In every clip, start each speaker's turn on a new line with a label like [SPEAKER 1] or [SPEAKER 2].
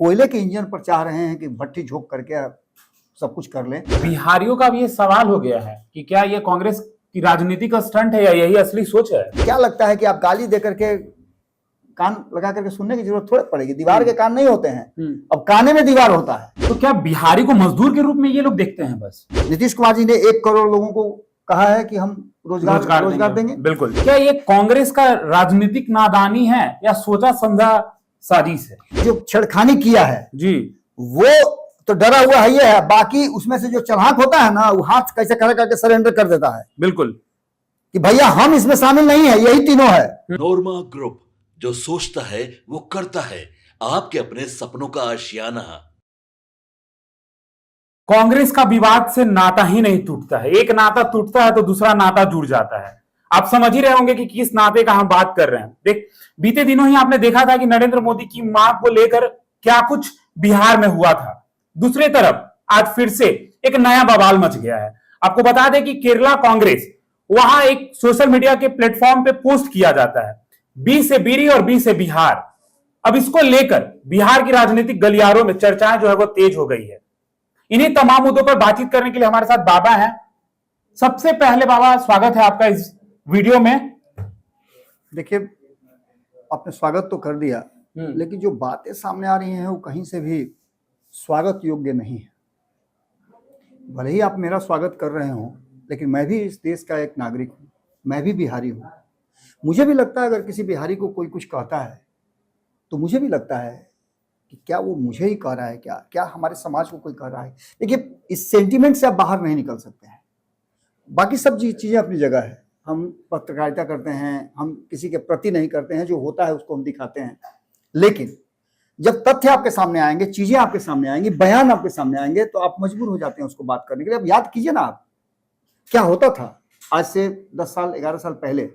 [SPEAKER 1] कोयले के इंजन पर चाह रहे हैं कि भट्टी झोंक करके सब कुछ कर लें।
[SPEAKER 2] बिहारियों का भी ये सवाल हो गया है कि क्या ये कांग्रेस की राजनीति का स्टंट है या यही असली सोच है।
[SPEAKER 1] क्या लगता है कि आप गाली दे करके कान लगा करके सुनने की जरूरत थोड़ी पड़ेगी। दीवार के कान नहीं होते हैं, अब काने में दीवार होता है।
[SPEAKER 2] तो क्या बिहारी को मजदूर के रूप में ये लोग देखते हैं बस।
[SPEAKER 1] नीतीश कुमार जी ने 1 करोड़ लोगों को कहा है कि हम रोजगार देंगे।
[SPEAKER 2] बिल्कुल। क्या ये कांग्रेस का राजनीतिक नादानी है या सोचा समझा साजिश है।
[SPEAKER 1] जो छेड़खानी किया है
[SPEAKER 2] जी
[SPEAKER 1] वो तो डरा हुआ है ये है, बाकी उसमें से जो चढ़ाक होता है ना वो हाथ कैसे खड़ा करके सरेंडर कर देता है।
[SPEAKER 2] बिल्कुल
[SPEAKER 1] कि भैया हम इसमें शामिल नहीं है, यही तीनों है।
[SPEAKER 3] नोरमा ग्रुप, जो सोचता है वो करता है। आपके अपने सपनों का आशियाना।
[SPEAKER 2] कांग्रेस का विवाद से नाता ही नहीं टूटता है। एक नाता टूटता है तो दूसरा नाता जुड़ जाता है। आप समझ ही रहे होंगे कि किस नाते का हम बात कर रहे हैं। देख, बीते दिनों ही आपने देखा था कि नरेंद्र मोदी की मां को लेकर क्या कुछ बिहार में हुआ था। दूसरी तरफ आज फिर से एक नया बवाल मच गया है। आपको बता दें कि केरला कांग्रेस, वहां एक सोशल मीडिया के प्लेटफॉर्म पे पोस्ट किया जाता है, बी से बीरी और बी से बिहार। अब इसको लेकर बिहार की राजनीतिक गलियारों में चर्चाएं जो है वो तेज हो गई है। इन्हीं तमाम मुद्दों पर बातचीत करने के लिए हमारे साथ बाबा हैं। सबसे पहले बाबा, स्वागत है आपका इस वीडियो में।
[SPEAKER 1] देखिए, आपने स्वागत तो कर दिया, लेकिन जो बातें सामने आ रही हैं वो कहीं से भी स्वागत योग्य नहीं है। भले ही आप मेरा स्वागत कर रहे हो, लेकिन मैं भी इस देश का एक नागरिक हूँ, मैं भी बिहारी हूँ। मुझे भी लगता है अगर किसी बिहारी को कोई कुछ कहता है तो मुझे भी लगता है कि क्या वो मुझे ही कह रहा है, क्या हमारे समाज को कोई कह रहा है। देखिए, इस सेंटिमेंट से आप बाहर नहीं निकल सकते हैं। बाकी सब चीज़ें अपनी जगह है। हम पत्रकारिता करते हैं, हम किसी के प्रति नहीं करते हैं, जो होता है उसको हम दिखाते हैं। लेकिन जब तथ्य आपके सामने आएंगे, चीजें आपके सामने आएंगी, बयान आपके सामने आएंगे, तो आप मजबूर हो जाते हैं उसको बात करने के लिए। अब याद कीजिए ना, आप क्या होता था आज से 10 साल 11 साल पहले।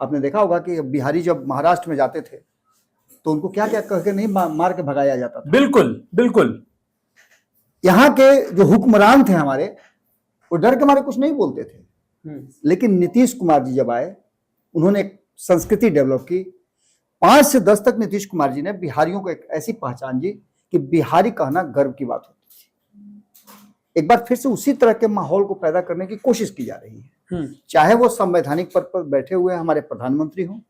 [SPEAKER 1] आपने देखा होगा कि बिहारी जब महाराष्ट्र में जाते थे तो उनको क्या क्या कह के नहीं मार के भगाया जाता था।
[SPEAKER 2] बिल्कुल बिल्कुल।
[SPEAKER 1] यहाँ के जो हुक्मरान थे हमारे, वो डर के मारे कुछ नहीं बोलते थे। लेकिन नीतीश कुमार जी जब आए, उन्होंने एक संस्कृति डेवलप की। 5 से 10 तक नीतीश कुमार जी ने बिहारियों को एक ऐसी पहचान दी कि बिहारी कहना गर्व की बात होती थी। एक बार फिर से उसी तरह के माहौल को पैदा करने की कोशिश की जा रही है। चाहे वो संवैधानिक पद पर बैठे हुए हमारे प्रधानमंत्री हों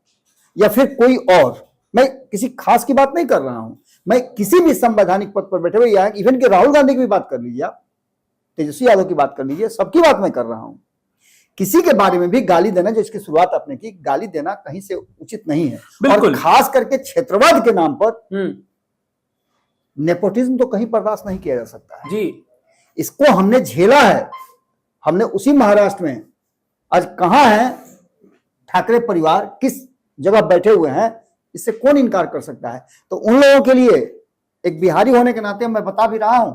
[SPEAKER 1] या फिर कोई और। मैं किसी खास की बात नहीं कर रहा हूं, मैं किसी भी संवैधानिक पद पर बैठे हुए, या इवन के राहुल गांधी की भी बात कर लीजिए, आप तेजस्वी यादव की बात कर लीजिए, सबकी बात मैं कर रहा हूं। किसी के बारे में भी गाली देना, जो इसकी शुरुआत आपने की, गाली देना कहीं से उचित नहीं है। और खास करके क्षेत्रवाद के नाम पर नेपोटिज्म तो कहीं बर्दाश्त नहीं किया जा सकता है
[SPEAKER 2] जी।
[SPEAKER 1] इसको हमने झेला है। हमने उसी महाराष्ट्र में, आज कहां है ठाकरे परिवार, किस जगह बैठे हुए हैं, इससे कौन इनकार कर सकता है। तो उन लोगों के लिए एक बिहारी होने के नाते मैं बता भी रहा हूं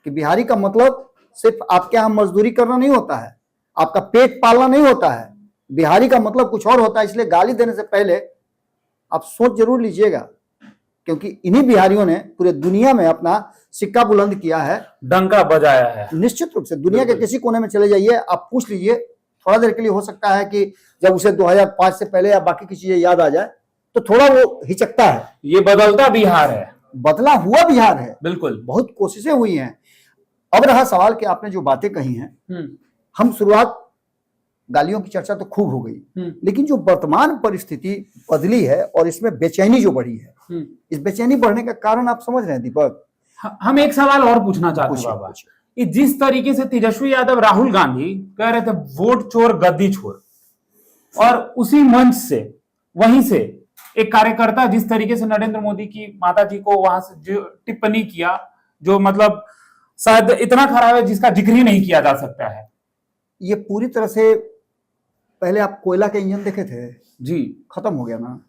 [SPEAKER 1] कि बिहारी का मतलब सिर्फ आपके यहां मजदूरी करना नहीं होता है, आपका पेट पालना नहीं होता है। बिहारी का मतलब कुछ और होता है। इसलिए गाली देने से पहले आप सोच जरूर लीजिएगा, क्योंकि इन्हीं बिहारियों ने पूरे दुनिया में अपना सिक्का बुलंद किया है,
[SPEAKER 2] डंका बजाया है।
[SPEAKER 1] निश्चित रूप से दुनिया के किसी कोने में चले जाइए, आप पूछ लीजिए। थोड़ा देर के लिए हो सकता है कि जब उसे 2005 से पहले या बाकी की चीजें याद आ जाए तो थोड़ा वो हिचकता है।
[SPEAKER 2] ये बदलता बिहार है,
[SPEAKER 1] बदला हुआ बिहार है।
[SPEAKER 2] बिल्कुल,
[SPEAKER 1] बहुत कोशिशें हुई हैं। अब रहा सवाल कि आपने जो बातें कही हैं, हम शुरुआत, गालियों की चर्चा तो खूब हो गई, लेकिन जो वर्तमान परिस्थिति बदली है और इसमें बेचैनी जो बढ़ी है, इस बेचैनी बढ़ने का कारण आप समझ रहे हैं दीपक।
[SPEAKER 2] हम एक सवाल और पूछना चाहते हैं बाबा, कि जिस तरीके से तेजस्वी यादव, राहुल गांधी कह रहे थे वोट चोर गद्दी चोर, और उसी मंच से, वहीं से एक कार्यकर्ता जिस तरीके से नरेंद्र मोदी की माता जी को वहां से जो टिप्पणी किया, जो मतलब शायद इतना खराब है जिसका जिक्र ही नहीं किया जा सकता है।
[SPEAKER 1] ये पूरी तरह से, पहले आप कोयला के इंजन देखे थे
[SPEAKER 2] जी,
[SPEAKER 1] खत्म हो गया ना।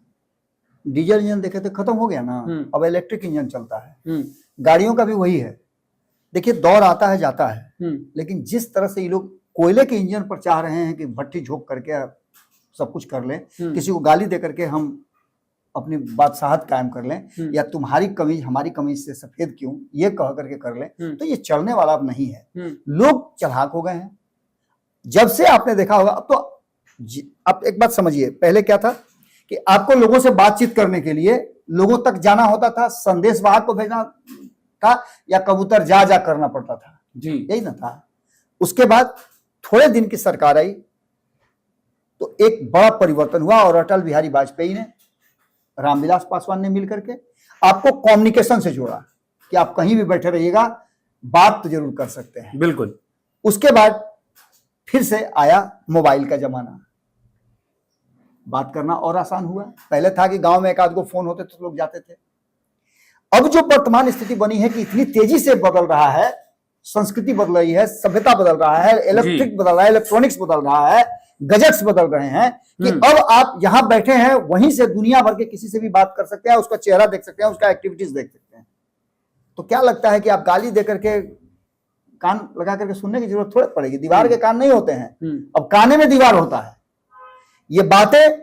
[SPEAKER 1] डीजल इंजन देखे थे, खत्म हो गया ना। अब इलेक्ट्रिक इंजन चलता है। गाड़ियों का भी वही है। देखिए, दौर आता है जाता है, लेकिन जिस तरह से ये लोग कोयले के इंजन पर चाह रहे हैं कि भट्टी झोंक करके सब कुछ कर लें, किसी को गाली दे करके हम अपनी बादशाहत कायम कर लें, या तुम्हारी कमीज हमारी कमीज से सफेद क्यों, ये कह करके कर लें, तो ये चलने वाला अब नहीं है। लोग चढ़ाक हो गए हैं। जब से आपने देखा होगा, अब तो आप एक बात समझिए, पहले क्या था कि आपको लोगों से बातचीत करने के लिए लोगों तक जाना होता था, संदेश वाहक को भेजना था, या कबूतर जा जा करना पड़ता था,
[SPEAKER 2] जी
[SPEAKER 1] यही ना था। उसके बाद थोड़े दिन की सरकार आई तो एक बड़ा परिवर्तन हुआ और अटल बिहारी वाजपेयी ने, रामविलास पासवान ने मिलकर के आपको कम्युनिकेशन से जोड़ा कि आप कहीं भी बैठे रहिएगा, बात तो जरूर कर सकते हैं।
[SPEAKER 2] बिल्कुल।
[SPEAKER 1] उसके बाद फिर से आया मोबाइल का जमाना, बात करना और आसान हुआ। पहले था कि गांव में एक आध को फोन होते तो लोग जाते थे। अब जो वर्तमान स्थिति बनी है कि इतनी तेजी से बदल रहा है, संस्कृति बदल रही है, सभ्यता बदल रहा है, इलेक्ट्रिक बदल रहा है, इलेक्ट्रॉनिक्स बदल रहा है, गैजेट्स बदल रहे हैं कि अब आप यहां बैठे हैं वहीं से दुनिया भर के किसी से भी बात कर सकते हैं, उसका चेहरा देख सकते हैं, उसका एक्टिविटीज देख सकते हैं। तो क्या लगता है कि आप गाली दे करके कान लगा करके सुनने की जरूरत थोड़ी पड़ेगी। दीवार के कान नहीं होते हैं, अब काने में दीवार होता है। ये बातें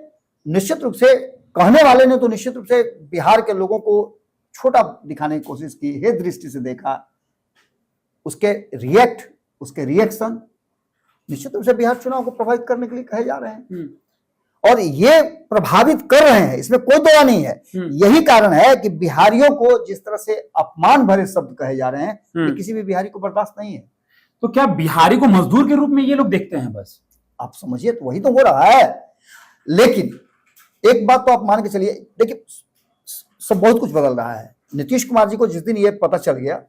[SPEAKER 1] निश्चित रूप से कहने वाले ने तो निश्चित रूप से बिहार के लोगों को छोटा दिखाने की कोशिश की, हे दृष्टि से देखा, उसके रिएक्शन निश्चित रूप से बिहार चुनाव को प्रभावित करने के लिए कहे जा रहे हैं और ये प्रभावित कर रहे हैं, इसमें कोई दवा नहीं है। यही कारण है कि बिहारियों को जिस तरह से अपमान भरे शब्द कहे जा रहे हैं, ये किसी भी बिहारी को बर्दाश्त नहीं है।
[SPEAKER 2] तो क्या बिहारी को मजदूर के रूप में ये लोग देखते हैं? बस
[SPEAKER 1] आप समझिए, तो वही तो हो रहा है। लेकिन एक बात तो आप मान के चलिए, देखिए सब बहुत कुछ बदल रहा है। नीतीश कुमार जी को जिस दिन ये पता चल गया,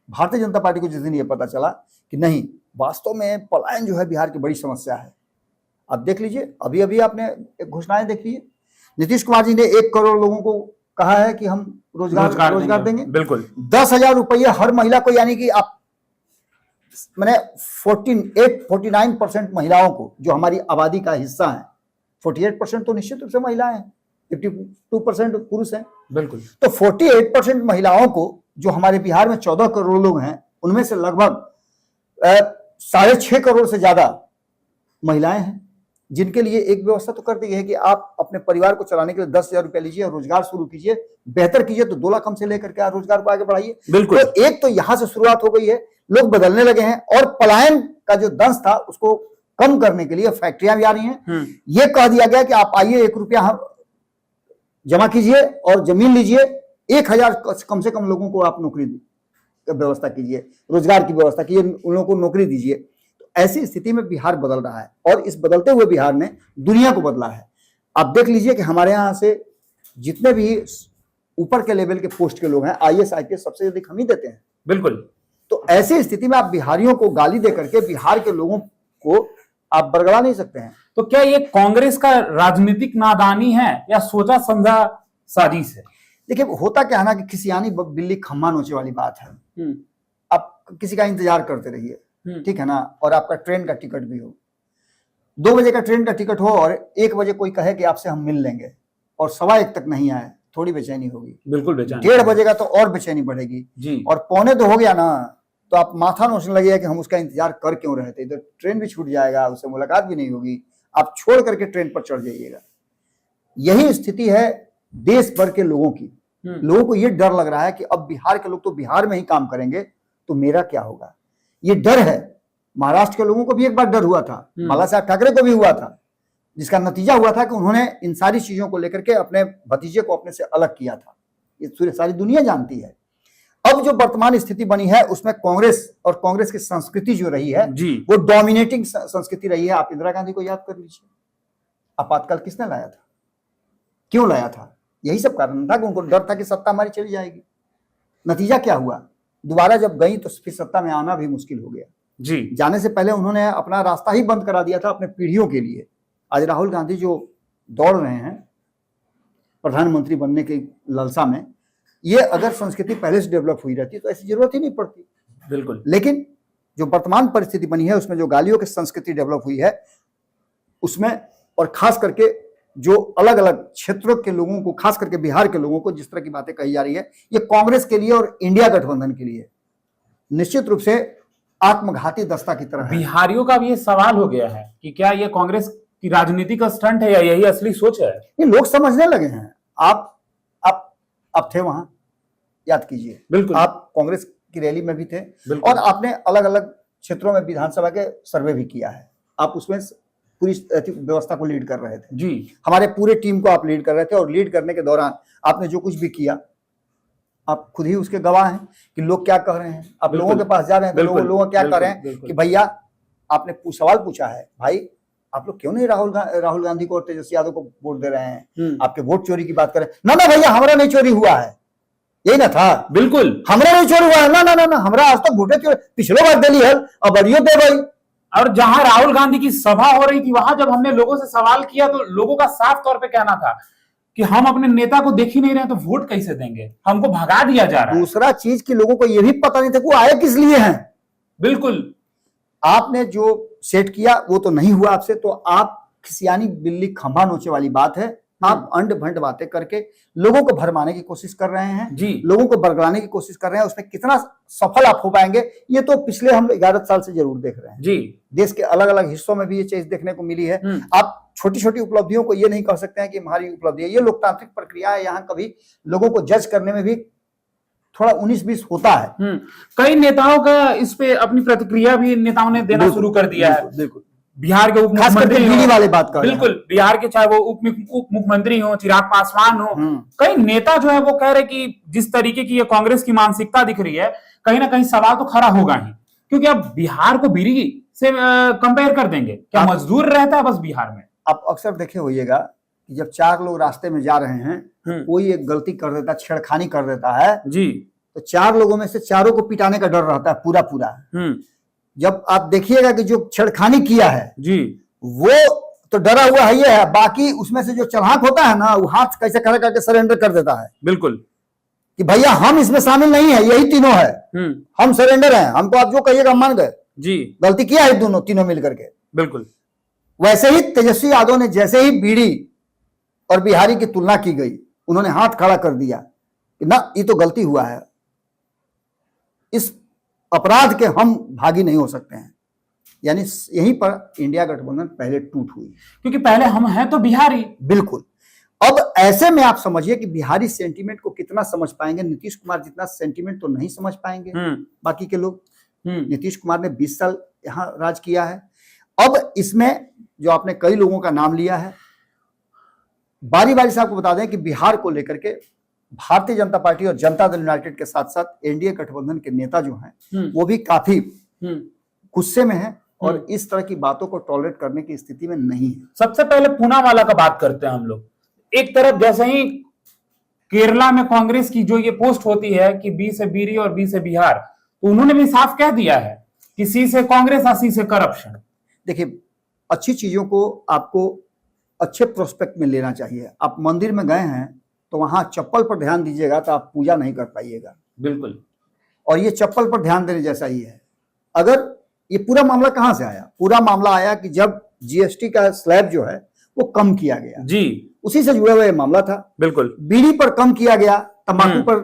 [SPEAKER 1] भारतीय जनता पार्टी को जिस दिन ये पता चला कि नहीं, वास्तव में पलायन जो है बिहार की बड़ी समस्या है। आप देख लीजिए, अभी अभी आपने एक घोषणाएं देख लीजिए, नीतीश कुमार जी ने 1 करोड़ लोगों को कहा है कि हम रोजगार देंगे।
[SPEAKER 2] बिल्कुल।
[SPEAKER 1] 10,000 रुपये हर महिला को, यानी कि आप मैंने 49% महिलाओं को, जो हमारी आबादी का हिस्सा है, 48% तो निश्चित रूप से महिलाएं हैं, 52% पुरुष हैं।
[SPEAKER 2] बिल्कुल।
[SPEAKER 1] तो 48% महिलाओं को, जो हमारे बिहार में 14 करोड़ लोग हैं, उनमें से लगभग 6.5 करोड़ से ज्यादा महिलाएं हैं, जिनके लिए एक व्यवस्था तो कर दी है कि आप अपने परिवार को चलाने के लिए 10,000 रुपया लीजिए और रोजगार शुरू कीजिए। बेहतर कीजिए तो 2 लाख हमसे लेकर के रोजगार को आगे बढ़ाइए।
[SPEAKER 2] बिल्कुल।
[SPEAKER 1] तो एक तो यहां से शुरुआत हो गई है, लोग बदलने लगे हैं और पलायन का जो दंश था उसको कम करने के लिए फैक्ट्रियां भी आ रही हैं। ये कह दिया गया कि आप आइए, 1 रुपया जमा कीजिए और जमीन लीजिए, 1,000 कम से कम लोगों को आप नौकरी व्यवस्था कीजिए, रोजगार की व्यवस्था कीजिए, उन लोगों को नौकरी दीजिए। तो ऐसी स्थिति में बिहार बदल रहा है और इस बदलते हुए बिहार ने दुनिया को बदला है। आप देख लीजिए कि हमारे यहाँ से जितने भी ऊपर के लेवल के पोस्ट के लोग हैं, IAS IPS सबसे अधिक हम ही देते हैं।
[SPEAKER 2] बिल्कुल।
[SPEAKER 1] तो ऐसी स्थिति में आप बिहारियों को गाली दे करके बिहार के लोगों को आप बरगला नहीं सकते हैं।
[SPEAKER 2] तो क्या ये कांग्रेस का राजनीतिक नादानी है या सोचा समझा साजिश है?
[SPEAKER 1] देखिए, होता क्या है ना कि खिसियानी बिल्ली खम्मा नोचे वाली बात है। आप किसी का इंतजार करते रहिए, ठीक है ना, और आपका ट्रेन का टिकट भी हो, 2 बजे का ट्रेन का टिकट हो और 1 बजे कोई कहे कि आपसे हम मिल लेंगे और 1:15 तक नहीं आए, थोड़ी बेचैनी होगी।
[SPEAKER 2] बिल्कुल बेचैनी।
[SPEAKER 1] 1:30 बजे का तो और बेचैनी बढ़ेगी
[SPEAKER 2] जी।
[SPEAKER 1] और 1:45 हो गया ना, तो आप माथा नोचने लगेगा कि हम उसका इंतजार कर क्यों रहे थे। इधर ट्रेन भी छूट जाएगा, उससे मुलाकात भी नहीं होगी, आप छोड़ करके ट्रेन पर चढ़ जाइएगा। यही स्थिति है देश भर के लोगों की। लोगों को ये डर लग रहा है कि अब बिहार के लोग तो बिहार में ही काम करेंगे, तो मेरा क्या होगा, ये डर है। महाराष्ट्र के लोगों को भी एक बार डर हुआ था, बाला साहब ठाकरे को भी हुआ था, जिसका नतीजा हुआ था कि उन्होंने इन सारी चीजों को लेकर के अपने भतीजे को अपने से अलग किया था। ये सारी दुनिया जानती है। अब जो वर्तमान स्थिति बनी है उसमें कांग्रेस और कांग्रेस की संस्कृति जो रही है
[SPEAKER 2] जी,
[SPEAKER 1] वो डोमिनेटिंग संस्कृति रही है। आप इंदिरा गांधी को याद कर लीजिए, आपातकाल किसने लाया था, क्यों लाया था? यही सब कारण था कि उनको डर था कि सत्ता हमारी चली जाएगी। नतीजा क्या हुआ, दोबारा जब गई तो फिर सत्ता में आना भी मुश्किल हो गया
[SPEAKER 2] जी।
[SPEAKER 1] जाने से पहले उन्होंने अपना रास्ता ही बंद करा दिया था अपने पीढ़ियों के लिए। आज राहुल गांधी जो दौड़ रहे हैं प्रधानमंत्री बनने की लालसा में, ये अगर संस्कृति पहले से डेवलप हुई रहती तो ऐसी जरूरत ही नहीं पड़ती।
[SPEAKER 2] बिल्कुल।
[SPEAKER 1] लेकिन जो वर्तमान परिस्थिति बनी है उसमें जो गालियों की संस्कृति डेवलप हुई है उसमें, और खास करके जो अलग अलग क्षेत्रों के लोगों को, खास करके बिहार के लोगों को जिस तरह की बातें कही जा रही है, ये कांग्रेस के लिए और इंडिया गठबंधन के लिए निश्चित रूप से आत्मघाती दस्ता की तरह है।
[SPEAKER 2] बिहारियों का भी ये सवाल हो गया है कि क्या ये कांग्रेस की राजनीति का स्टंट है या यही असली सोच है?
[SPEAKER 1] ये लोग समझने लगे हैं। आप थे वहां, याद कीजिए।
[SPEAKER 2] बिल्कुल।
[SPEAKER 1] आप कांग्रेस की रैली में भी थे और आपने अलग अलग क्षेत्रों में विधानसभा के सर्वे भी किया है। आप उसमें पूरी व्यवस्था को लीड कर रहे थे
[SPEAKER 2] जी,
[SPEAKER 1] हमारे पूरे टीम को आप लीड कर रहे थे, और लीड करने के दौरान आपने जो कुछ भी किया आप खुद ही उसके गवाह हैं कि लोग क्या कह रहे हैं। आप लोगों के पास जा रहे हैं तो लोग क्या कह रहे हैं कि भैया आपने सवाल पूछा है, भाई आप लोग क्यों नहीं राहुल गांधी को और तेजस्वी यादव को वोट दे रहे हैं, आपके वोट चोरी की बात करें। ना भैया हमारा नहीं चोरी हुआ है, यही ना था,
[SPEAKER 2] बिल्कुल
[SPEAKER 1] हमारा नहीं चोरी हुआ है, ना हमारा आज तक वोटे चोरी पिछले बार दिल्ली है अब अड़ियो दे भाई।
[SPEAKER 2] और जहां राहुल गांधी की सभा हो रही थी वहां जब हमने लोगों से सवाल किया तो लोगों का साफ तौर पे कहना था कि हम अपने नेता को देख ही नहीं रहे तो वोट कैसे देंगे, हमको भगा दिया जा रहा है।
[SPEAKER 1] दूसरा चीज कि लोगों को यह भी पता नहीं था कि वो आए किस लिए हैं।
[SPEAKER 2] बिल्कुल,
[SPEAKER 1] आपने जो सेट किया वो तो नहीं हुआ आपसे, तो आप खिसियानी बिल्ली खंभा नोचे वाली बात है। आप अंड भंड बातें करके लोगों को भरमाने की कोशिश कर रहे हैं
[SPEAKER 2] जी,
[SPEAKER 1] लोगों को बरगलाने की कोशिश कर रहे हैं। उसमें कितना सफल आप हो पाएंगे ये तो पिछले हम 11 साल से जरूर देख रहे हैं
[SPEAKER 2] जी।
[SPEAKER 1] देश के अलग अलग हिस्सों में भी ये चीज देखने को मिली है। आप छोटी छोटी उपलब्धियों को ये नहीं कह सकते हैं कि हमारी उपलब्धि है, ये लोकतांत्रिक प्रक्रिया है। यहाँ कभी लोगों को जज करने में भी थोड़ा 19-20 होता है।
[SPEAKER 2] कई नेताओं का इस पे अपनी प्रतिक्रिया भी नेताओं ने देना शुरू कर दिया है।
[SPEAKER 1] बिल्कुल,
[SPEAKER 2] बिहार के उप
[SPEAKER 1] खास करके
[SPEAKER 2] मुख्यमंत्री
[SPEAKER 1] वाले बात कर,
[SPEAKER 2] बिल्कुल बिहार के चाहे वो उप मुख्यमंत्री हो, चिराग पासवान हो, कई नेता जो है वो कह रहे कि जिस तरीके की ये कांग्रेस की मानसिकता दिख रही है कहीं ना कहीं सवाल तो खड़ा होगा ही, क्योंकि अब बिहार को बीरी से कंपेयर कर देंगे क्या? मजदूर रहता है बस बिहार में।
[SPEAKER 1] आप अक्सर देखे होइएगा कि जब 4 लोग रास्ते में जा रहे हैं कोई एक गलती कर देता, छेड़खानी कर देता है
[SPEAKER 2] जी, तो
[SPEAKER 1] 4 लोगों में से चारों को पिटाने का डर रहता है पूरा। जब आप देखिएगा कि जो छेड़खानी किया है
[SPEAKER 2] जी
[SPEAKER 1] वो तो डरा हुआ है ये है, बाकी उसमें से जो चढ़ाक होता है ना वो हाथ कैसे खड़े करके सरेंडर कर देता है।
[SPEAKER 2] बिल्कुल,
[SPEAKER 1] कि भैया हम इसमें शामिल नहीं है, यही तीनों है, हम सरेंडर हैं, हमको आप जो कहिएगा हम मान गए
[SPEAKER 2] जी,
[SPEAKER 1] गलती किया है तीनों मिलकर के।
[SPEAKER 2] बिल्कुल,
[SPEAKER 1] वैसे ही तेजस्वी यादव ने जैसे ही बीड़ी और बिहारी की तुलना की गई उन्होंने हाथ खड़ा कर दिया कि ना ये तो गलती हुआ है, इस अपराध के हम भागी नहीं हो सकते हैं। यानी यहीं पर इंडिया गठबंधन पहले टूट हुई,
[SPEAKER 2] क्योंकि पहले हम हैं तो बिहारी।
[SPEAKER 1] बिल्कुल। अब ऐसे में आप समझिए कि बिहारी सेंटीमेंट को कितना समझ पाएंगे। नीतीश कुमार जितना सेंटीमेंट तो नहीं समझ पाएंगे बाकी के लोग। नीतीश कुमार ने 20 साल यहाँ राज किया है। अब इसमें जो आपने कई लोगों का नाम लिया है, बारी बारी से आपको बता दें कि बिहार को लेकर के भारतीय जनता पार्टी और जनता दल यूनाइटेड के साथ साथ एनडीए गठबंधन के नेता जो हैं वो भी काफी गुस्से में हैं और इस तरह की बातों को टॉलरेट करने की स्थिति में नहीं है।
[SPEAKER 2] सबसे पहले पूनावाला का बात करते हैं हम लोग। एक तरफ जैसे ही केरला में कांग्रेस की जो ये पोस्ट होती है कि बी से बीरी और बी से बिहार, तो उन्होंने भी साफ कह दिया है कि सी से कांग्रेस और सी से करप्शन।
[SPEAKER 1] देखिए, अच्छी चीजों को आपको अच्छे प्रोस्पेक्ट में लेना चाहिए। आप मंदिर में गए हैं तो वहां चप्पल पर ध्यान दीजिएगा तो आप पूजा नहीं कर पाइएगा।
[SPEAKER 2] बिल्कुल,
[SPEAKER 1] और ये चप्पल पर ध्यान देने जैसा ही है। अगर ये पूरा मामला कहां से आया? पूरा मामला आया कि जब जीएसटी का स्लैब जो है वो कम किया गया
[SPEAKER 2] जी,
[SPEAKER 1] उसी से जुड़ा हुआ ये मामला था।
[SPEAKER 2] बिल्कुल,
[SPEAKER 1] बीड़ी पर कम किया गया, तंबाकू पर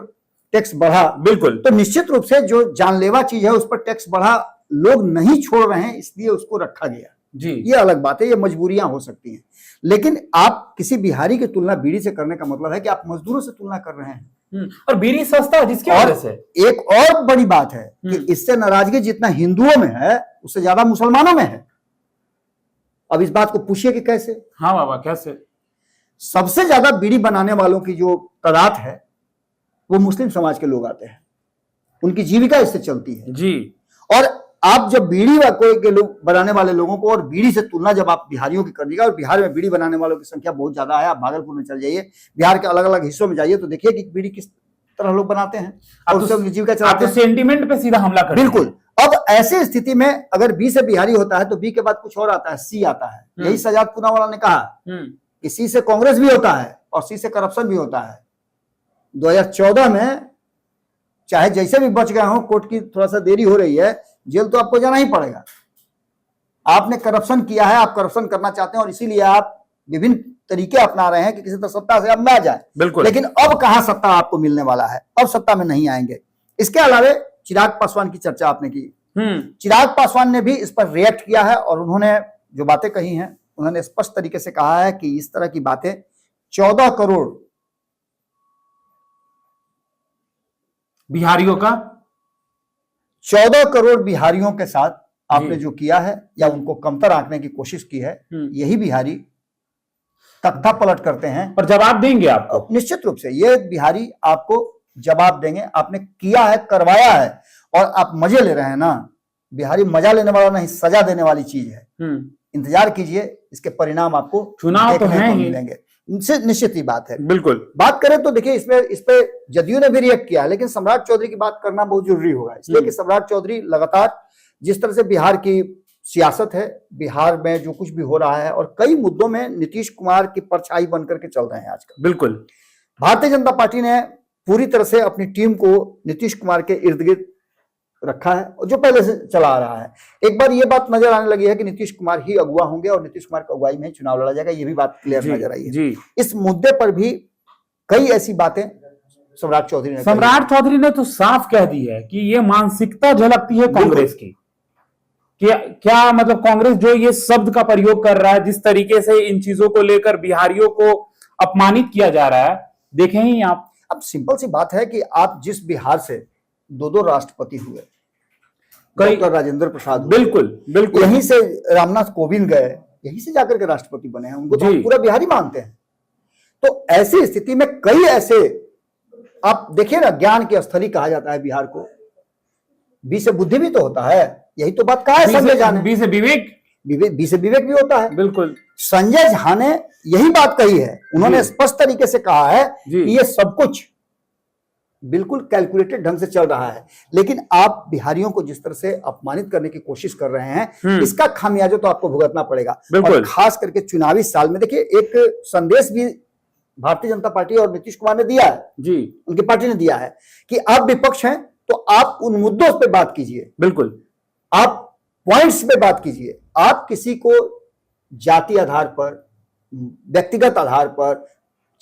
[SPEAKER 1] टैक्स बढ़ा,
[SPEAKER 2] बिल्कुल,
[SPEAKER 1] तो निश्चित रूप से जो जानलेवा चीज है उस पर टैक्स बढ़ा, लोग नहीं छोड़ रहे हैं इसलिए उसको रखा गया
[SPEAKER 2] जी।
[SPEAKER 1] ये अलग बात है, ये मजबूरियां हो सकती हैं। लेकिन आप किसी बिहारी की तुलना बीड़ी से करने का मतलब है कि आप मजदूरों से तुलना कर रहे हैं।
[SPEAKER 2] और बीड़ी सस्ता है जिसकी वजह से।
[SPEAKER 1] एक और बड़ी बात है कि इससे नाराजगी जितना हिंदुओं में है उससे ज्यादा मुसलमानों में है। अब इस बात को पूछिए कि कैसे?
[SPEAKER 2] हाँ बाबा, कैसे?
[SPEAKER 1] सबसे ज्यादा बीड़ी बनाने वालों की जो तादाद है वो मुस्लिम समाज के लोग आते हैं, उनकी जीविका इससे चलती है
[SPEAKER 2] जी।
[SPEAKER 1] और आप जब बीड़ी के लोग बनाने वाले लोगों को और बीड़ी से तुलना जब आप बिहारियों की कर दीजिएगा, और बिहार में बीड़ी बनाने वालों की संख्या बहुत ज्यादा है। आप भागलपुर में चल जाइए, बिहार के अलग अलग हिस्सों में जाइए तो देखिए कि बीड़ी किस तरह लोग बनाते हैं और उससे उनकी जीविका चलाते हैं।
[SPEAKER 2] सेंटीमेंट पे सीधा हमला कर
[SPEAKER 1] बिल्कुल। अब ऐसी स्थिति में अगर बी से बिहारी होता है तो बी के बाद कुछ और आता है, सी आता है। यही सजाद पूनावाला ने कहा कि सी से कांग्रेस भी होता है और सी से करप्शन भी होता है। 2014 में चाहे जैसे भी बच गए हो, कोर्ट की थोड़ा सा देरी हो रही है, जेल तो आपको जाना ही पड़ेगा। आपने करप्शन किया है, आप करप्शन करना चाहते हैं और इसीलिए आप विभिन्न तरीके अपना रहे हैं कि किसी तरह सत्ता से अब ना जाए।
[SPEAKER 2] बिल्कुल।
[SPEAKER 1] लेकिन अब कहां सत्ता आपको मिलने वाला है, अब सत्ता में नहीं आएंगे। इसके अलावा चिराग पासवान की चर्चा आपने की। चिराग पासवान ने भी इस पर रिएक्ट किया है और उन्होंने जो बातें कही हैं उन्होंने स्पष्ट तरीके से कहा है कि इस तरह की बातें 14 करोड़
[SPEAKER 2] बिहारियों का
[SPEAKER 1] 14 करोड़ बिहारियों के साथ आपने जो किया है या उनको कमतर आंकने की कोशिश की है, यही बिहारी तख्ता पलट करते हैं।
[SPEAKER 2] पर जवाब देंगे आपको,
[SPEAKER 1] निश्चित रूप से ये बिहारी आपको जवाब देंगे। आपने किया है, करवाया है और आप मजे ले रहे हैं ना। बिहारी मजा लेने वाला नहीं, सजा देने वाली चीज है। इंतजार कीजिए, इसके परिणाम आपको
[SPEAKER 2] चुनाव तो हैं ही,
[SPEAKER 1] मिलेंगे, निश्चित ही बात है।
[SPEAKER 2] बिल्कुल।
[SPEAKER 1] बात करें तो देखिए, इस पे जदयू ने भी रिएक्ट किया है, लेकिन सम्राट चौधरी की बात करना बहुत जरूरी होगा, इसलिए कि सम्राट चौधरी लगातार जिस तरह से बिहार की सियासत है, बिहार में जो कुछ भी हो रहा है, और कई मुद्दों में नीतीश कुमार की परछाई बनकर के चल रहे हैं आजकल।
[SPEAKER 2] बिल्कुल।
[SPEAKER 1] भारतीय जनता पार्टी ने पूरी तरह से अपनी टीम को नीतीश कुमार के इर्द गिर्द रखा है, जो पहले से चला आ रहा है। एक बार ये बात नजर आने लगी है कि नीतीश कुमार ही अगुवा होंगे और नीतीश कुमार की अगुवाई में चुनाव लड़ा जाएगा, ये भी बात क्लियर नजर आई है। इस मुद्दे पर भी कई ऐसी बातें सम्राट चौधरी
[SPEAKER 2] ने तो साफ कह दी है कि ये मानसिकता झलकती है कांग्रेस की। क्या मतलब कांग्रेस जो ये शब्द का प्रयोग कर रहा है, जिस तरीके से इन चीजों को लेकर बिहारियों को अपमानित किया जा रहा है, देखें ही आप।
[SPEAKER 1] अब सिंपल सी बात है कि आप जिस बिहार से दो राष्ट्रपति हुए, डॉक्टर राजेंद्र प्रसाद,
[SPEAKER 2] बिल्कुल बिल्कुल,
[SPEAKER 1] यहीं से रामनाथ कोविंद गए, यहीं से जाकर के राष्ट्रपति बने हैं, उनको तो पूरा बिहारी मानते हैं। तो ऐसी स्थिति में कई ऐसे, आप देखिए ना, ज्ञान की स्थली कहा जाता है बिहार को, बी से बुद्धि भी तो होता है, यही तो बात कहा है संजय झा ने।
[SPEAKER 2] बी से विवेक
[SPEAKER 1] भी होता है।
[SPEAKER 2] बिल्कुल,
[SPEAKER 1] संजय झा ने यही बात कही है। उन्होंने स्पष्ट तरीके से कहा है कि ये सब कुछ बिल्कुल कैलकुलेटेड ढंग से चल रहा है, लेकिन आप बिहारियों को जिस तरह से अपमानित करने की कोशिश कर रहे हैं, इसका खामियाजा तो आपको भुगतना पड़ेगा। और खास करके चुनावी साल में देखिए, एक संदेश भी भारतीय जनता पार्टी और नीतीश कुमार ने दिया है, उनकी पार्टी ने दिया है कि आप विपक्ष हैं तो आप उन मुद्दों पे बात कीजिए,
[SPEAKER 2] बिल्कुल,
[SPEAKER 1] आप पॉइंट्स पे बात कीजिए। आप किसी को जाति आधार पर, व्यक्तिगत आधार पर,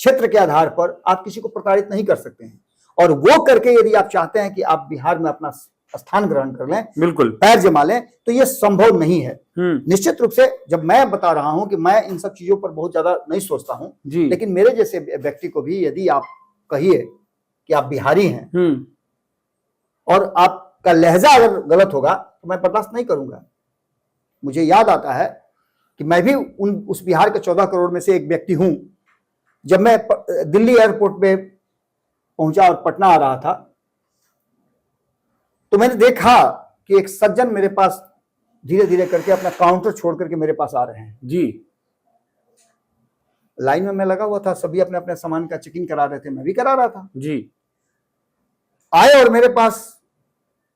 [SPEAKER 1] क्षेत्र के आधार पर आप किसी को प्रताड़ित नहीं कर सकते हैं। और वो करके यदि आप चाहते हैं कि आप बिहार में अपना स्थान ग्रहण कर लें, बिल्कुल पैर जमा लें, तो ये संभव नहीं है। निश्चित रूप से जब मैं बता रहा हूं कि मैं इन सब चीजों पर बहुत ज्यादा नहीं सोचता हूं, लेकिन मेरे जैसे व्यक्ति को भी यदि आप कहिए कि आप बिहारी हैं और आपका लहजा अगर गलत होगा तो मैं बर्दाश्त नहीं करूंगा। मुझे याद आता है कि मैं भी उस बिहार के 14 करोड़ में से एक व्यक्ति हूं। जब मैं दिल्ली एयरपोर्ट पे पहुंचा और पटना आ रहा था, तो मैंने देखा कि एक सज्जन मेरे पास धीरे धीरे करके अपना काउंटर छोड़ करके मेरे पास आ रहे हैं। लाइन में मैं लगा हुआ था, सभी अपने अपने सामान का चेकिंग करा रहे थे, मैं भी करा रहा था। आए और मेरे पास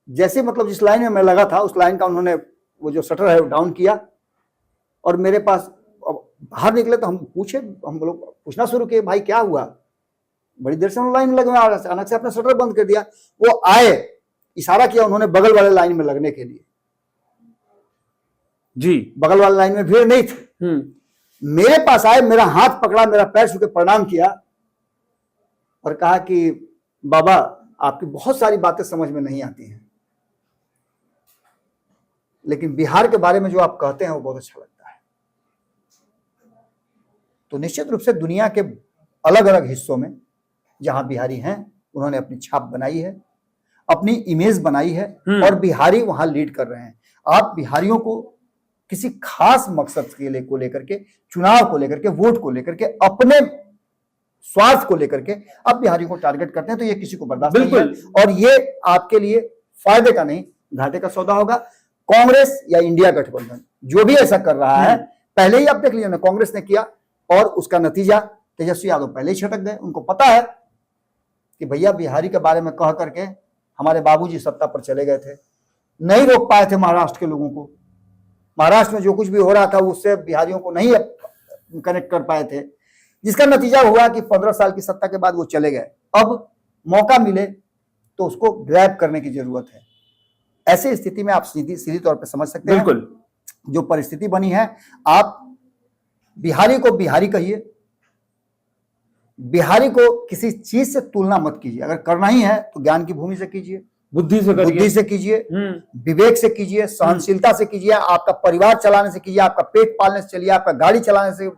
[SPEAKER 1] जैसे, मतलब जिस लाइन में मैं लगा था उस लाइन का उन्होंने वो जो शटर है वो डाउन किया और मेरे पास बाहर निकले तो हम लोग पूछना शुरू किए, भाई क्या हुआ? बड़ी देर से लाइन में लगे, अचानक से अपना शटर बंद कर दिया। वो आए, इशारा किया उन्होंने बगल वाले लाइन में लगने के लिए। बगल वाले लाइन में भीड़ नहीं थी। मेरे पास आए, मेरा हाथ पकड़ा, मेरा पैर छू के प्रणाम किया और कहा कि बाबा, आपकी बहुत सारी बातें समझ में नहीं आती हैं, लेकिन बिहार के बारे में जो आप कहते हैं वो बहुत अच्छा लगता है। तो निश्चित रूप से दुनिया के अलग अलग हिस्सों में जहां बिहारी हैं, उन्होंने अपनी छाप बनाई है, अपनी इमेज बनाई है और बिहारी वहां लीड कर रहे हैं। आप बिहारियों को किसी खास मकसद के लिए को लेकर के, चुनाव को लेकर के, वोट को लेकर के, अपने स्वार्थ को लेकर के आप बिहारियों को टारगेट करते हैं, तो ये किसी को बर्दाश्त नहीं है और ये आपके लिए फायदे का नहीं, घाटे का सौदा होगा। कांग्रेस या इंडिया गठबंधन जो भी ऐसा कर रहा है, पहले ही आप देख लीजिए ना, कांग्रेस ने किया और उसका नतीजा तेजस्वी यादव पहले ही छटक गए। उनको पता है कि भैया बिहारी के बारे में कह करके हमारे बाबूजी सत्ता पर चले गए थे, नहीं रोक पाए थे महाराष्ट्र के लोगों को। महाराष्ट्र में जो कुछ भी हो रहा था उससे बिहारियों को नहीं कनेक्ट कर पाए थे, जिसका नतीजा हुआ कि 15 साल की सत्ता के बाद वो चले गए। अब मौका मिले तो उसको ग्रैब करने की जरूरत है। ऐसी स्थिति में आप सीधी तौर पे समझ सकते हैं जो परिस्थिति बनी है। आप बिहारी को बिहारी कहिए, बिहारी को किसी चीज से तुलना मत कीजिए। अगर करना ही है तो ज्ञान की भूमि से कीजिए, बुद्धि से कीजिए, विवेक से कीजिए, सहनशीलता से कीजिए, आपका परिवार चलाने से कीजिए, आपका पेट पालने से चलिए, आपका गाड़ी चलाने से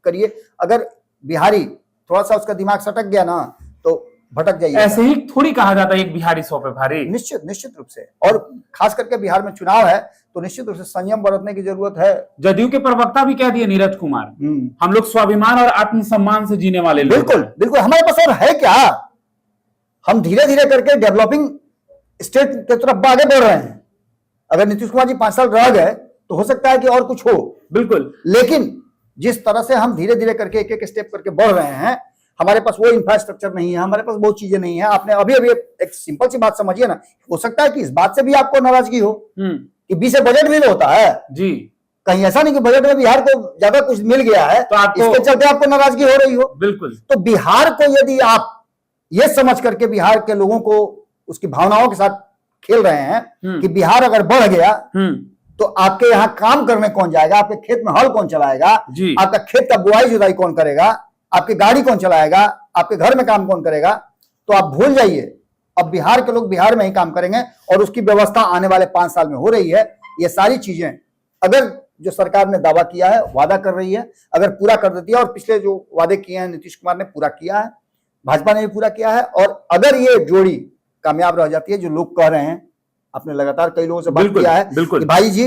[SPEAKER 1] करिए। अगर बिहारी थोड़ा सा उसका दिमाग सटक गया ना, तो भटक जाइए।
[SPEAKER 2] ऐसे ही थोड़ी कहा जाता है एक बिहारी 100 पे भारी।
[SPEAKER 1] निश्चित रूप से, और खास करके बिहार में चुनाव है तो निश्चित रूप से संयम बरतने की जरूरत है।
[SPEAKER 2] जदयू के प्रवक्ता भी कह दिए नीरज कुमार, हम लोग स्वाभिमान और आत्मसम्मान से जीने वाले लोग।
[SPEAKER 1] बिल्कुल हमारे पास और है क्या, हम धीरे धीरे करके डेवलपिंग स्टेट की तरफ आगे बढ़ रहे हैं। अगर नीतीश कुमार जी 5 साल रह गए तो हो सकता है कि और कुछ हो,
[SPEAKER 2] बिल्कुल,
[SPEAKER 1] लेकिन जिस तरह से हम धीरे धीरे करके एक एक स्टेप करके बढ़ रहे हैं, हमारे पास वो इंफ्रास्ट्रक्चर नहीं है, हमारे पास वो चीजें नहीं है। आपने अभी एक सिंपल सी बात समझिए ना, हो सकता है कि इस बात से भी आपको नाराजगी हो कि 20 बजट भी तो होता है जी, कहीं ऐसा नहीं कि बजट में बिहार को ज्यादा कुछ मिल गया है तो इसके चलते आपको नाराजगी हो रही हो। बिल्कुल, तो बिहार को यदि आप ये समझ करके बिहार के लोगों को उसकी भावनाओं के साथ खेल रहे हैं कि बिहार अगर बढ़ गया तो आपके यहाँ काम करने कौन जाएगा, आपके खेत में हल कौन चलाएगा, आपका खेत का बुआई जुताई कौन करेगा, आपकी गाड़ी कौन चलाएगा, आपके घर में काम कौन करेगा, तो आप भूल जाइए, अब बिहार के लोग बिहार में ही काम करेंगे और उसकी व्यवस्था आने वाले 5 साल में हो रही है। ये सारी चीजें अगर जो सरकार ने दावा किया है, वादा कर रही है, अगर पूरा कर देती है, और पिछले जो वादे किए हैं नीतीश कुमार ने पूरा किया है, भाजपा ने भी पूरा किया है, और अगर ये जोड़ी कामयाब रह जाती है, जो लोग कह रहे हैं, आपने लगातार कई लोगों से बात किया है कि भाई जी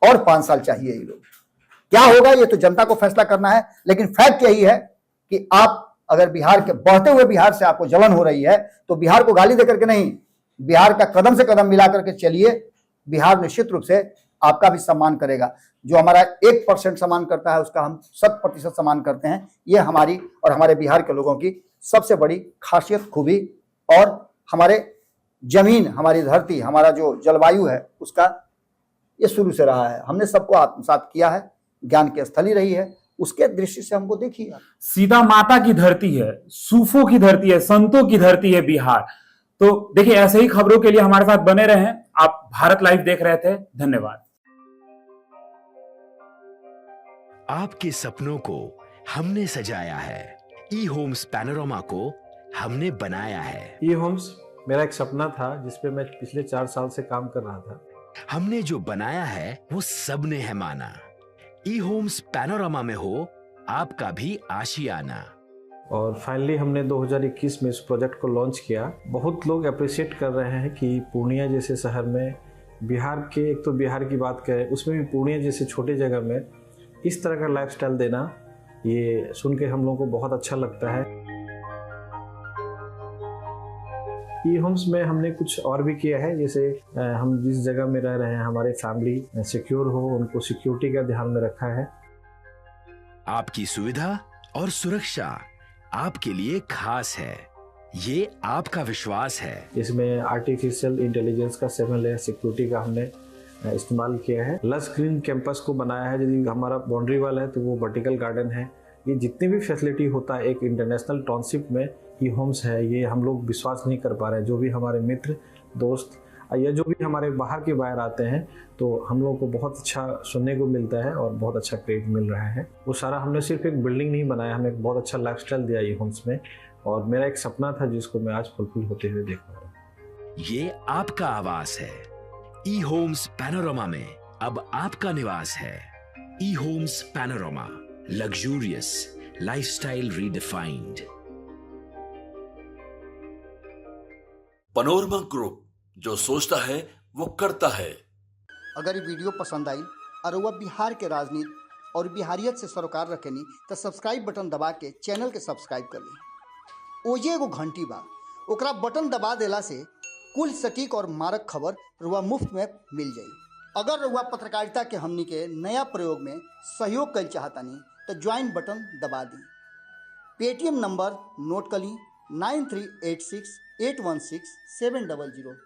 [SPEAKER 1] और 5 साल चाहिए, ये लोग क्या होगा ये तो जनता को फैसला करना है, लेकिन फैक्ट यही है कि आप अगर बिहार के बढ़ते हुए बिहार से आपको जलन हो रही है तो बिहार को गाली देकर के नहीं, बिहार का कदम से कदम मिला करके चलिए। बिहार निश्चित रूप से आपका भी सम्मान करेगा। जो हमारा 1% सम्मान करता है उसका हम 100% सम्मान करते हैं। ये हमारी और हमारे बिहार के लोगों की सबसे बड़ी खासियत, खूबी, और हमारे जमीन, हमारी धरती, हमारा जो जलवायु है उसका ये शुरू से रहा है, हमने सबको आत्मसात किया है, ज्ञान की स्थली रही है, उसके दृष्टि से हमको देखिए।
[SPEAKER 2] सीता माता की धरती है, सूफों की धरती है, संतों की धरती है बिहार। तो देखिए ऐसे ही खबरों के लिए हमारे साथ बने रहें। आप भारत लाइव देख रहे थे, धन्यवाद।
[SPEAKER 4] आपके सपनों को हमने सजाया है, ई होम्स पैनोरामा को हमने बनाया है।
[SPEAKER 5] ई होम्स मेरा एक सपना था जिसपे मैं पिछले 4 साल से काम कर रहा था।
[SPEAKER 4] हमने जो बनाया है वो सबने है माना। ई होम्स पैनोरामा में हो आपका भी आशियाना।
[SPEAKER 5] और फाइनली हमने 2021 में इस प्रोजेक्ट को लॉन्च किया। बहुत लोग अप्रिशिएट कर रहे हैं कि पूर्णिया जैसे शहर में, बिहार के, एक तो बिहार की बात करें उसमें भी पूर्णिया जैसे छोटे जगह में इस तरह का लाइफस्टाइल देना, ये सुन के हम लोगों को बहुत अच्छा लगता है। ई होम्स में हमने कुछ और भी किया है, जैसे हम जिस जगह में रह रहे हैं हमारे फैमिली सिक्योर हो, उनको सिक्योरिटी का ध्यान में रखा है।
[SPEAKER 4] आपकी सुविधा और सुरक्षा आपके लिए खास है, ये आपका विश्वास है।
[SPEAKER 5] इसमें आर्टिफिशियल इंटेलिजेंस का 7 लेयर सिक्योरिटी का हमने इस्तेमाल किया है। लस ग्रीन कैंपस को बनाया है, यदि हमारा बाउंड्री वाल है तो वो वर्टिकल गार्डन है। ये जितनी भी फैसिलिटी होता है एक इंटरनेशनल टाउनशिप में ई होम्स है, ये हम लोग विश्वास नहीं कर पा रहे हैं। जो भी हमारे मित्र, दोस्त या जो भी हमारे बाहर के बाहर आते हैं तो हम लोगों को बहुत अच्छा सुनने को मिलता है और बहुत अच्छा क्रेडिट मिल रहा है। वो सारा हमने सिर्फ एक बिल्डिंग नहीं बनाया, हमें एक बहुत अच्छा लाइफस्टाइल दिया ई होम्स में, और मेरा एक सपना था जिसको मैं आज फुलफिल होते हुए देख रहा हूँ।
[SPEAKER 4] ये आपका आवास है। ई होम्स पैनोरामा में अब आपका निवास है। E homes Panorama, luxurious lifestyle redefined.
[SPEAKER 3] Panorama group, जो सोचता है वो करता है।
[SPEAKER 1] अगर ये वीडियो पसंद आई और वह बिहार के राजनीति और बिहारियत से सरोकार रखेनी तो सब्सक्राइब बटन दबा के चैनल के सब्सक्राइब कर ली। ओजे एगो घंटी बा, ओकरा बटन दबा देला से कुल सटीक और मारक खबर रुआ मुफ्त में मिल जाई। अगर रुआ पत्रकारिता के हमनी के नया प्रयोग में सहयोग कर चाहतानी तो ज्वाइन बटन दबा दी। पेटीएम नंबर नोट कर ली 9386 816 700।